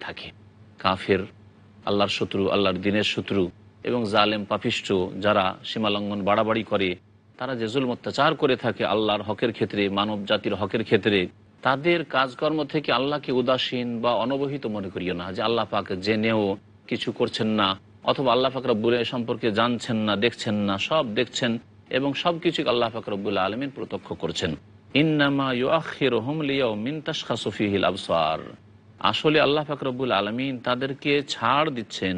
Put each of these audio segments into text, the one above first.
থাকে। কাফের, আল্লাহর শত্রু, আল্লাহর দিনের শত্রু এবং জালেম পাপিষ্ঠ যারা সীমালঙ্ঘন বাড়াবাড়ি করে, তারা যে জুলম অত্যাচার করে থাকে আল্লাহর হকের ক্ষেত্রে, মানব জাতির হকের ক্ষেত্রে, তাদের কাজকর্ম থেকে আল্লাহকে উদাসীন বা অনবহিত মনে করিও না, যে আল্লাহ পাক জেনেও কিছু করছেন না, অথবা আল্লাহ পাক রব্বুল সম্পর্কে জানছেন না, দেখছেন না, সব দেখছেন এবং সব কিছু আল্লাহ পাক রব্বুল আলামিন প্রত্যক্ষ করছেন। ইন্নামা ইউআখিরুহুম লিয়াউমিন তাশখাসু ফীহিল আবসার। আসলে আল্লাহ পাক রব্বুল আলামিন তাদেরকে ছাড় দিচ্ছেন,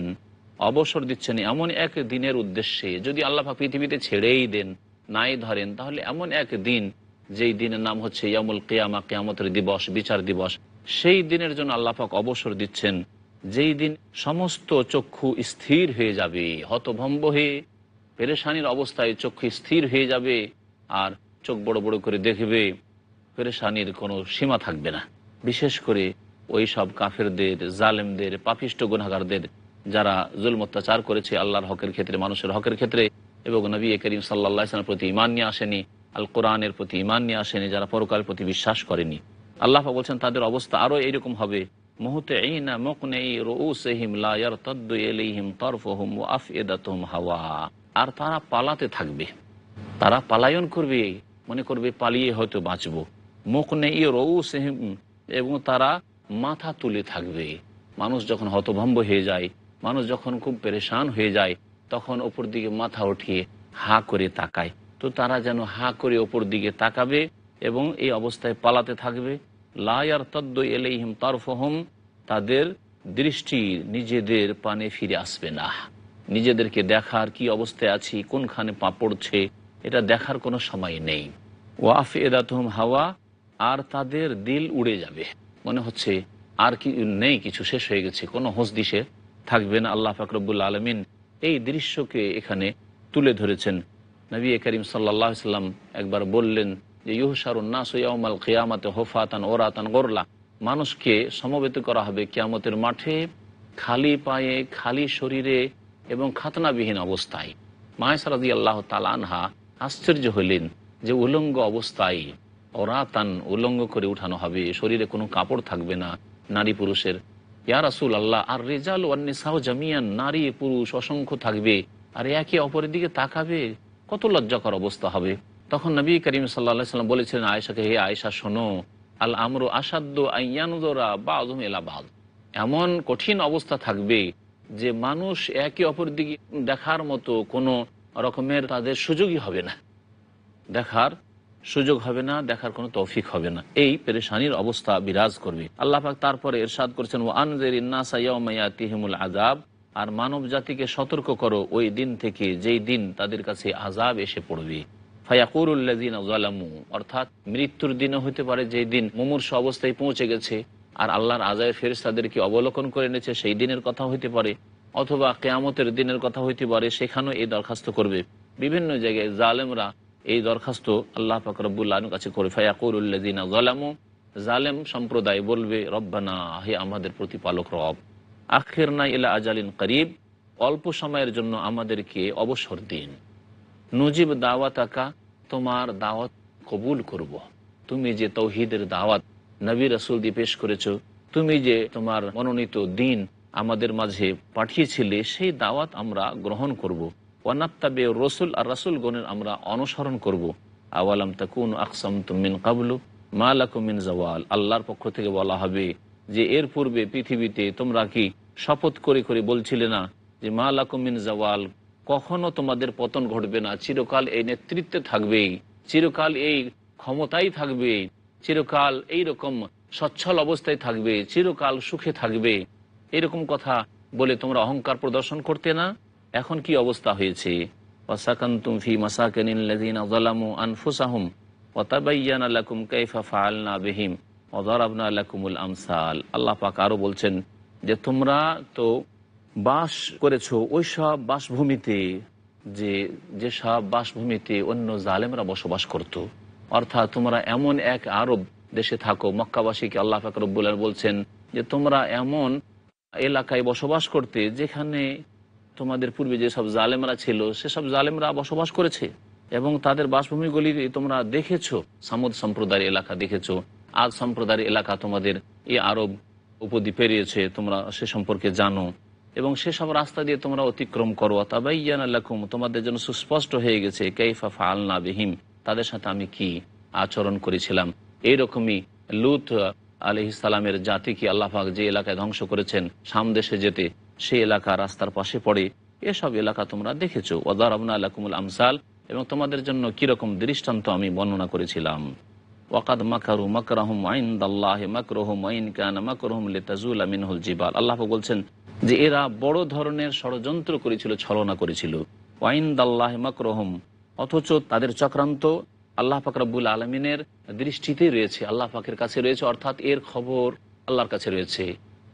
অবসর দিচ্ছেন এমন এক দিনের উদ্দেশ্যে। যদি আল্লাহ পাক পৃথিবীতে ছেড়েই দেন, নাই ধরেন, তাহলে এমন এক দিন, যেই দিনের নাম হচ্ছে ইয়ামুল কিয়ামা, কিয়ামতের দিবস, বিচার দিবস, সেই দিনের জন্য আল্লাহ পাক অবসর দিচ্ছেন, যেই দিন সমস্ত চক্ষু স্থির হয়ে যাবে, হতভম্ব হয়ে পেরেশানির অবস্থায় চক্ষু স্থির হয়ে যাবে, আর চোখ বড় বড় করে দেখবে, পেরেশানির কোনো সীমা থাকবে না। বিশেষ করে ওই সব কাফেরদের, জালেমদের, পাপিষ্ট গুনাহগারদের, যারা জুলম অত্যাচার করেছে আল্লাহর হকের ক্ষেত্রে, মানুষের হকের ক্ষেত্রে, এবং নবী করিম সাল্লাল্লাহু আলাইহি ওয়াসাল্লামের প্রতি ঈমান নিয়ে আসেনি, আল কোরআনের প্রতি ঈমান নিয়ে আসেনি, যারা পরকালের প্রতি বিশ্বাস করেনি। আল্লাহ পাক বলছেন তাদের অবস্থা আরও এইরকম হবে, মুহতিঈনা মুকনিই রুউসিহিম লা ইয়ারতাদ্দু ইলাইহিম তারফুহুম ওয়া আফইদাতুহুম হাওয়া। আর তারা পালাতে থাকবে, তারা পালায়ন করবে, মনে করবে পালিয়ে হয়তো বাঁচব। মুকনিই রুউসিহিম, এবং তারা মাথা তুলে থাকবে। মানুষ যখন হতভম্ব হয়ে যায়, মানুষ যখন খুব পেরেশান হয়ে যায়, তখন ওপর দিকে মাথা উঠিয়ে হা করে তাকায়। তো তারা যেন হা করে ওপর দিকে তাকাবে এবং এই অবস্থায় পালাতে থাকবে। লা ইয়ারতাদ্দু ইলাইহিম তারফুহুম, তাদের দৃষ্টি নিজেদের পানে ফিরে আসবে না। নিজেদেরকে দেখার, কি অবস্থায় আছি, কোনখানে পা পড়ছে, এটা দেখার কোনো সময় নেই। ওয়া আফইদাতুহুম হাওয়া, আর তাদের দিল উড়ে যাবে, মনে হচ্ছে আর কি নেই, কিছু শেষ হয়ে গেছে, কোনো হোশ দিশে থাকবে না। আল্লাহ পাক রব্বুল আলামিন এই দৃশ্যকে এখানে তুলে ধরেছেন। নবী করিম সাল্লাল্লাহু আলাইহি সাল্লাম একবার বললেন যে ইউহশারুন নাসু ইয়াউমাল কিয়ামাতি হুফাতান ওরাতান গোরলা, মানুষকে সমবেত করা হবে কিয়ামতের মাঠে খালি পায়ে, খালি শরীরে এবং খাতনাবিহীন অবস্থায়। মা আয়েশা রাদিয়াল্লাহু তাআলা আনহা আশ্চর্য হলেন যে উলঙ্গ অবস্থায়, ওরাতান, উলঙ্গ করে উঠানো হবে, শরীরে কোনো কাপড় থাকবে না নারী পুরুষের। ইয়া রাসূলুল্লাহ, আর রিজাল ওয়ান নিসাউ জামিয়ান, নারী পুরুষ অসংখ্য থাকবে, আর একে অপরের দিকে তাকাবে, কত লজ্জাকর অবস্থা হবে। তখন নবী করিম সাল্লাল্লাহু আলাইহি সাল্লাম বলেছিলেন আয়েশাকে, হে আয়েশা শোনো, আল আমরু আসাদ্দু আইয়ানজুরা বাযুহুম ইলা বায, এমন কঠিন অবস্থা থাকবে যে মানুষ একে অপর দিকে দেখার মতো কোনো রকমের তাদের সুযোগই হবে না, দেখার সুযোগ হবে না, দেখার কোনো তৌফিক হবে না। এই পেরেশানির অবস্থা বিরাজ করবে। আল্লাহ পাক তারপরে ইরশাদ করেছেন, ওয়া আনজিরিন নাসা ইয়াওমা ইয়াতিহিমুল আযাব, আর মানব জাতিকে সতর্ক করো ওই দিন থেকে, যেই দিন তাদের কাছে আযাব এসে পড়বে। ফায়াকুলুল লাযিনা যালামু, অর্থাৎ মৃত্যুর দিনও হতে পারে, যেই দিন মুমূর্ষু অবস্থায় পৌঁছে গেছে আর আল্লাহর আযাবের ফেরেশতাদেরকে অবলোকন করে এনেছে, সেই দিনের কথা হইতে পারে, অথবা কিয়ামতের দিনের কথা হইতে পারে, সেখানেও এই দরখাস্ত করবে। বিভিন্ন জায়গায় জালেমরা এই দরখাস্ত আল্লাহ পাক রব্বুল আলামিনের কাছে করে। ফায়াকুলুল লাযিনা যালামু, জালেম সম্প্রদায় বলবে, রব্বানা, হে আমাদের প্রতিপালক রব, আখিরনা ইলা আজালিন করিব, অল্প সময়ের জন্য আমাদেরকে অবসর দিন। নুজিব দাওয়াতাকা, তোমার দাওয়াত কবুল করব। তুমি যে তৌহিদের দাওয়াত নবী রাসূল দিয়ে পেশ করেছো, তুমি যে তোমার মনোনীত দিন আমাদের মাঝে পাঠিয়েছিলে, সেই দাওয়াত আমরা গ্রহণ করব। ওয়ানাত্তাবি রসুল, আর রাসূলগণের আমরা অনুসরণ করব। আওয়ালাম তাকুনু আকসামতুম মিন ক্বাবলু মা লাকুম মিন জাওয়াল, আল্লাহর পক্ষ থেকে বলা হবে যে এর পূর্বে পৃথিবীতে তোমরা কি শপথ করে করে বলছিলে না যে মা লাকুম মিন জাওয়াল, কখনো তোমাদের পতন ঘটবে না, চিরকাল এই নেতৃত্বে থাকবেই, চিরকাল এই ক্ষমতাই থাকবে, চিরকাল এই রকম সচ্ছল অবস্থায় থাকবে, চিরকাল সুখে থাকবে, এরকম কথা বলে তোমরা অহংকার প্রদর্শন করতে না। এখন কি অবস্থা হয়েছে? ওয়াসাকানতুম ফি মাসাকিনিল লাযিনা যালামু আনফুসাহুম ওয়া তাবায়্যানা লাকুম কাইফা ফাআলনা বিহিম ওয়া দারাবনা লাকুমুল আমসাল। আল্লাহ পাক আরো বলছেন যে তোমরা তো বাস করেছো ওই সব বাসভূমিতে, যেসব বাসভূমিতে অন্য জালেমরা বসবাস করত। অর্থাৎ তোমরা এমন এক আরব দেশে থাকো, মক্কাবাসীকে আল্লাহ পাক রব্বুল আলামিন বলছেন যে তোমরা এমন এলাকায় বসবাস করতে যেখানে তোমাদের পূর্বে যেসব জালেমরা ছিল সেসব জালেমরা বসবাস করেছে, এবং তাদের বাসভূমিগুলি তোমরা দেখেছো। সামুদ সম্প্রদায়ের এলাকা দেখেছো, আদ সম্প্রদায়ের এলাকা তোমাদের এই আরব উপদ্বীপ পেরিয়েছে, তোমরা সে সম্পর্কে জানো এবং সেসব রাস্তা দিয়ে তোমরা অতিক্রম করো। তাবাইয়ানা লাকুম, তোমাদের জন্য সুস্পষ্ট হয়ে গেছে, কাইফা ফাআলনা বিহিম, তাদের সাথে আমি কি আচরণ করেছিলাম। এইরকমই লূত আলাইহিস সালামের জাতিকে আল্লাহ পাক যে এলাকায় ধ্বংস করেছেন শাম দেশে যেতে, সেই এলাকা রাস্তার পাশে পড়ে, এসব এলাকা তোমরা দেখেছো। ওয়াদারাবনা লাকুমুল আমসাল, এবং তোমাদের জন্য কীরকম দৃষ্টান্ত আমি বর্ণনা করেছিলাম। ওয়াকাদ মাকারু মাকরাহুম ইনদাল্লাহি মাকরুহুম ওয়া ইন কানা মাকরুহুম লিতাজুলা মিনহুল জিবাল। আল্লাহ পাক বলছেন যে এরা বড় ধরনের ষড়যন্ত্র করেছিল, ছলনা করেছিল। ওয়া ইনদাল্লাহি মাকরুহুম, অথচ তাদের চক্রান্ত আল্লাহ পাক রব্বুল আলমিনের দৃষ্টিতে রয়েছে, আল্লাহ পাকের কাছে রয়েছে, অর্থাৎ এর খবর আল্লাহর কাছে রয়েছে,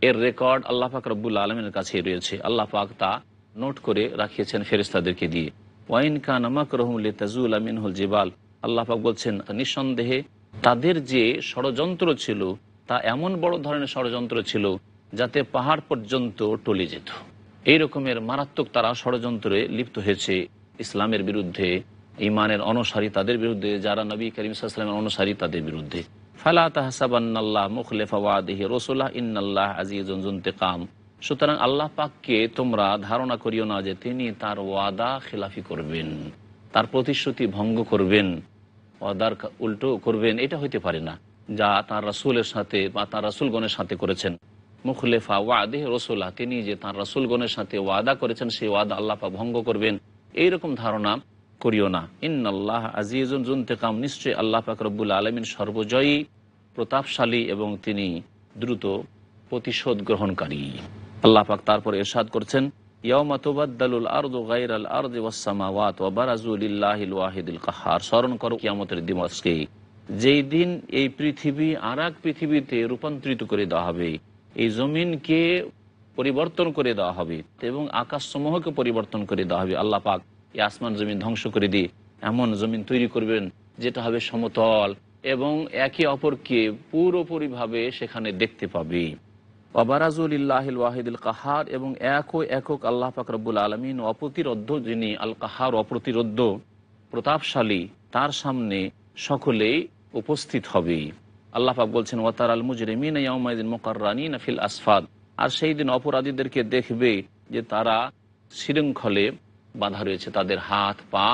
এর রেকর্ড আল্লাহ পাক রব্বুল আলমিনের কাছে রয়েছে। আল্লাহ পাক তা নোট করে রাখিয়েছেন ফেরেশতাদেরকে দিয়ে। ওয়াইন কানা মাকরুহুম লিতাজুলা মিনহুল জিবাল, আল্লাহ পাক বলছেন নিঃসন্দেহে তাদের যে ষড়যন্ত্র ছিল তা এমন বড় ধরনের ষড়যন্ত্র ছিল যাতে পাহাড় পর্যন্ত টলে যেত। এই রকমের মারাত্মক তারা ষড়যন্ত্রে লিপ্ত হয়েছে ইসলামের বিরুদ্ধে, ইমানের অনুসারী তাদের বিরুদ্ধে, যারা নবী করিম সাল্লাল্লাহু আলাইহি ওয়াসাল্লামের অনুসারী তাদের বিরুদ্ধে। ফালা তাহসাবান্নাল্লাহ মুখলিফা ওয়াদিহি রাসূলাহ ইন্নাল্লাহ আজিজুন যুনতিকাম। সুতরাং আল্লাহ পাককে তোমরা ধারণা করিও না যে তিনি তার ওয়াদা খিলাফি করবেন, তার প্রতিশ্রুতি ভঙ্গ করবেন, ওয়াদার উল্টো করবেন, এটা হইতে পারে না। যা তার রাসূলের সাথে বা তার রাসূলগণের সাথে করেছেন, মুখলিফা ওয়াদিহি রাসূলাহ, তিনি যে তার রাসূলগণের সাথে ওয়াদা করেছেন সেই ওয়াদা আল্লাহ পাক ভঙ্গ করবেন, এইরকম ধারণা করিও না। ইন্নাল্লাহ আজিজুন যুনতিকাম, নিশ্চয়ই আল্লাহ পাক রব্বুল আলামিন সর্বজয়ী, প্রতাপশালী এবং তিনি দ্রুত প্রতিশোধ গ্রহণকারী। আল্লাহ পাক তারপর ইরশাদ করছেন, ইয়াউমা তুবাদদালুল আরদু গায়রাল আরদি ওয়াস সামাওয়াত ওয়া বারাজু লিল্লাহিল ওয়াহিদিল কাহ্হার। স্মরণ করো কিয়ামতের দিবসকে, যেই দিন এই পৃথিবী আর এক পৃথিবীতে রূপান্তরিত করে দেওয়া হবে, এই জমিনকে পরিবর্তন করে দেওয়া হবে এবং আকাশসমূহকে পরিবর্তন করে দেওয়া হবে। আল্লাহ পাক এই আসমান জমিন ধ্বংস করে দিয়ে এমন জমিন তৈরি করবেন যেটা হবে সমতল এবং একে অপরকে পুরোপুরিভাবে সেখানে দেখতে পাবে। ওয়াবারাজুলিল্লাহিল ওয়াহিদুল কাহার, এবং একক আল্লাহ পাক রব্বুল আলামিন অপ্রতিরোধ্য, যিনি আল কাহার অপ্রতিরোধ্য প্রতাপশালী, তার সামনে সকলেই উপস্থিত হবে। আল্লাহ পাক বলছেন, ওয়াতারাল মুজরিমিনা ইয়াউমাইযিন মুকাররানিনা ফিল আসফাদ, আর সেই দিন অপরাধীদেরকে দেখবে যে তারা শৃঙ্খলে বাঁধা রয়েছে, তাদের হাত পা।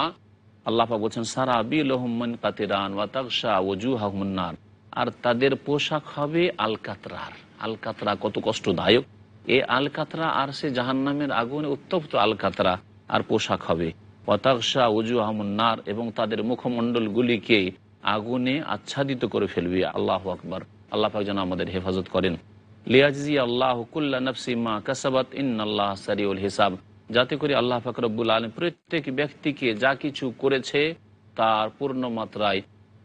আল্লাহ পাক বলছেন, সারাবিলহুম মিন কাতিরান ওয়া তাগশা ওয়াজুহাহুম নার, আর তাদের পোশাক হবে আলকাতরার। আলকাতরা কত কষ্টদায়ক, এই আলকাতরা আর সে জাহান্নামের আগুনে উত্তপ্ত আলকাতরা আর পোশাক হবে। ওয়া তাগশা ওয়াজুহাহুম নার, এবং তাদের মুখমণ্ডলগুলিকে আগুনে আচ্ছাদিত করে ফেলবে। আল্লাহু আকবার। আল্লাহ পাক যেন আমাদের হেফাজত করেন। লিয়াজজি আল্লাহু কুল্লা নাফসিন মা কাসাবাত ইন্নাল্লাহা সারিউল হিসাব, যাতে করে আল্লাহ পাক রব্বুল আলামিন প্রত্যেক ব্যক্তিকে যা কিছু করেছে তার পূর্ণ মাত্রায়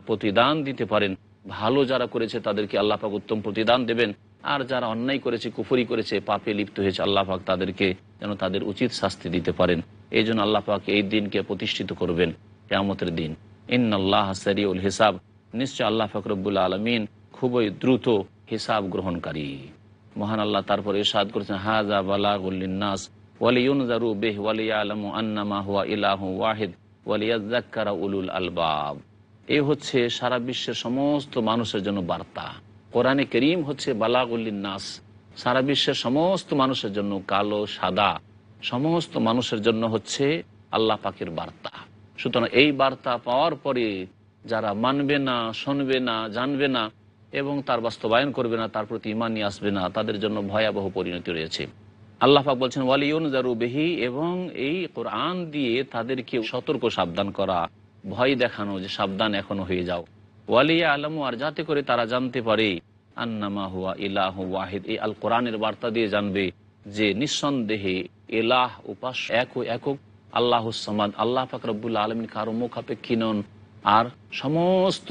প্রতিদান দিতে পারেন। ভালো যারা করেছে তাদেরকে আল্লাহ পাক উত্তম প্রতিদান দেবেন, আর যারা অন্যায় করেছে, কুফরি করেছে, পাপে লিপ্ত হয়েছে, আল্লাহ পাক তাদেরকে যেন তাদের উচিত শাস্তি দিতে পারেন। এই জন্য আল্লাহ পাক এই দিনকে প্রতিষ্ঠিত করবেন, কিয়ামতের দিন। ইন্নাল্লাহা সারিউল হিসাব, নিশ্চয় আল্লাহ পাক রব্বুল আলামিন খুবই দ্রুত হিসাব গ্রহণকারী। মহান আল্লাহ তারপর ইরশাদ করেছেন, হাযা বালাগুল লিন্নাস ওয়ালিউনজারু বিহি ওয়ালিয়ালামু আন্নামা হুয়া ইলাহু ওয়াহিদ ওয়ালিয়াযাক্কারা উলুল আলবাব। এই হচ্ছে সারা বিশ্বের সমস্ত মানুষের জন্য বার্তা। কোরআনে কারীম হচ্ছে বালাগুল লিন্নাস, সারা বিশ্বের সমস্ত মানুষের জন্য, কালো সাদা সমস্ত মানুষের জন্য হচ্ছে আল্লাহ পাকের বার্তা। সুতরাং এই বার্তা পাওয়ার পরে যারা মানবে না, শুনবে না, জানবে না এবং তার বাস্তবায়ন করবে না, তার প্রতি ঈমান নিয়ে আসবে না, তাদের জন্য ভয়াবহ পরিণতি রয়েছে। আল্লাহ পাক বলছেন, ওয়ালিউনজারু বিহি, এবং এই কোরআন দিয়ে তাদেরকে সতর্ক সাবধান করা, ভয় দেখানো যে সাবধান এখনো হয়ে যাও। ওয়ালিয়া আলামু, আর যাতে করে তারা জানতে পারে, আন্নামা হুয়া ইলাহু ওয়াহিদ, এই আল কোরআনের বার্তা দিয়ে জানবে যে নিঃসন্দেহে ইলাহ, উপাস্য একক আল্লাহুস সামাদ, আল্লাহ পাক রব্বুল আলামিন কারো মুখাপেক্ষী নন, আর সমস্ত